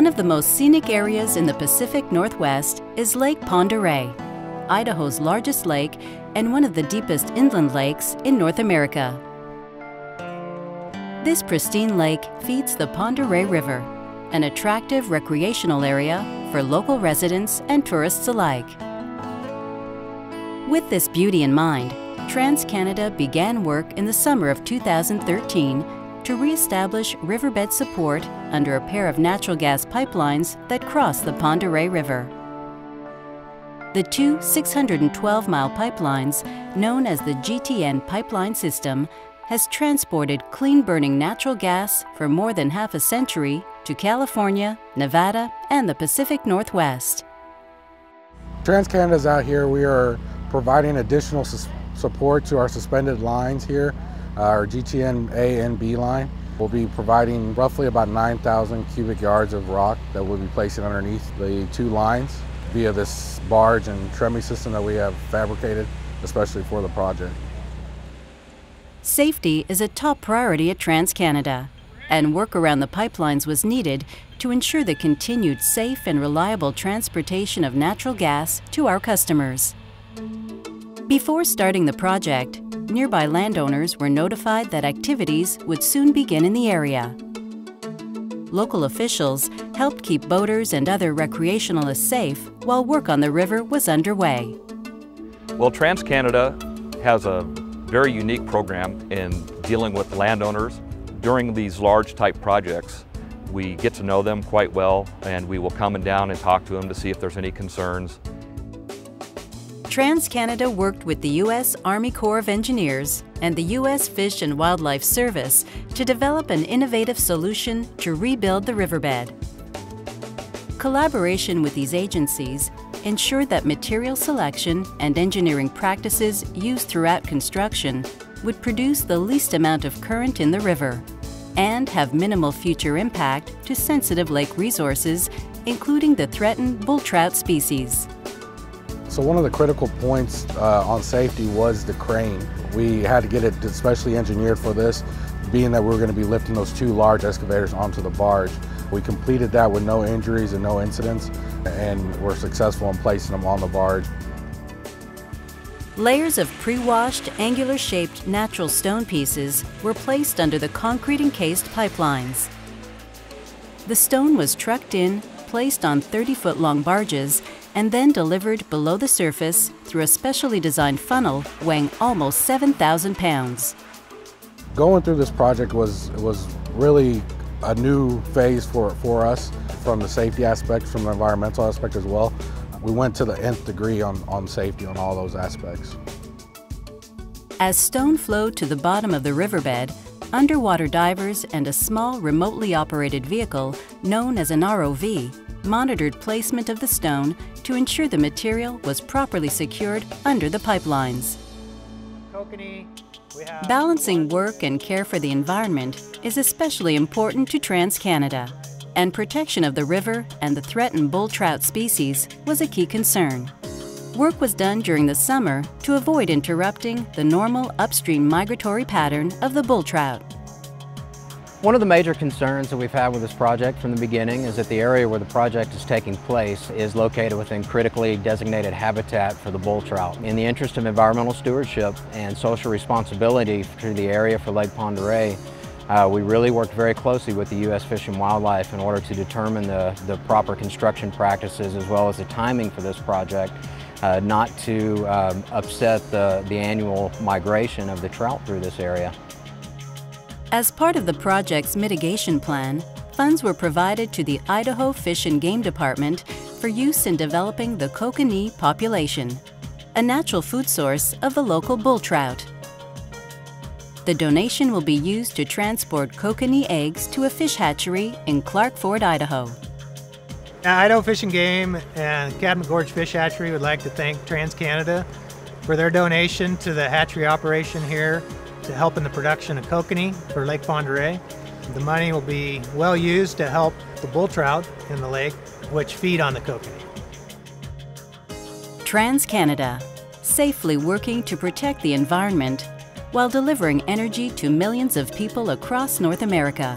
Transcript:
One of the most scenic areas in the Pacific Northwest is Lake Pend Oreille, Idaho's largest lake and one of the deepest inland lakes in North America. This pristine lake feeds the Pend Oreille River, an attractive recreational area for local residents and tourists alike. With this beauty in mind, TransCanada began work in the summer of 2013 to re-establish riverbed support under a pair of natural gas pipelines that cross the Pend Oreille River. The two 612-mile pipelines, known as the GTN Pipeline System, has transported clean-burning natural gas for more than half a century to California, Nevada, and the Pacific Northwest. TransCanada's out here. We are providing additional support to our suspended lines here, our GTN A and B line. We'll be providing roughly about 9,000 cubic yards of rock that we'll be placing underneath the two lines via this barge and tremmy system that we have fabricated, especially for the project. Safety is a top priority at TransCanada, and work around the pipelines was needed to ensure the continued safe and reliable transportation of natural gas to our customers. Before starting the project, nearby landowners were notified that activities would soon begin in the area. Local officials helped keep boaters and other recreationalists safe while work on the river was underway. Well, TransCanada has a very unique program in dealing with landowners. During these large type projects, we get to know them quite well, and we will come down and talk to them to see if there's any concerns. TransCanada worked with the U.S. Army Corps of Engineers and the U.S. Fish and Wildlife Service to develop an innovative solution to rebuild the riverbed. Collaboration with these agencies ensured that material selection and engineering practices used throughout construction would produce the least amount of current in the river and have minimal future impact to sensitive lake resources, including the threatened bull trout species. So one of the critical points on safety was the crane. We had to get it especially engineered for this, being that we were going to be lifting those two large excavators onto the barge. We completed that with no injuries and no incidents, and were successful in placing them on the barge. Layers of pre-washed, angular-shaped natural stone pieces were placed under the concrete-encased pipelines. The stone was trucked in, placed on 30-foot-long barges, and then delivered below the surface through a specially designed funnel weighing almost 7,000 pounds. Going through this project was really a new phase for us, from the safety aspect, from the environmental aspect as well. We went to the nth degree on safety on all those aspects. As stone flowed to the bottom of the riverbed, underwater divers and a small remotely operated vehicle known as an ROV monitored placement of the stone to ensure the material was properly secured under the pipelines. Balancing work and care for the environment is especially important to TransCanada, and protection of the river and the threatened bull trout species was a key concern. Work was done during the summer to avoid interrupting the normal upstream migratory pattern of the bull trout. One of the major concerns that we've had with this project from the beginning is that the area where the project is taking place is located within critically designated habitat for the bull trout. In the interest of environmental stewardship and social responsibility to the area for Lake Pend Oreille, we really worked very closely with the U.S. Fish and Wildlife in order to determine the proper construction practices as well as the timing for this project, not to upset the annual migration of the trout through this area. As part of the project's mitigation plan, funds were provided to the Idaho Fish and Game Department for use in developing the kokanee population, a natural food source of the local bull trout. The donation will be used to transport kokanee eggs to a fish hatchery in Clark Ford, Idaho. Idaho Fish and Game and Cabot Gorge Fish Hatchery would like to thank TransCanada for their donation to the hatchery operation here to help in the production of kokanee for Lake Pend Oreille. The money will be well used to help the bull trout in the lake, which feed on the kokanee. TransCanada, safely working to protect the environment while delivering energy to millions of people across North America.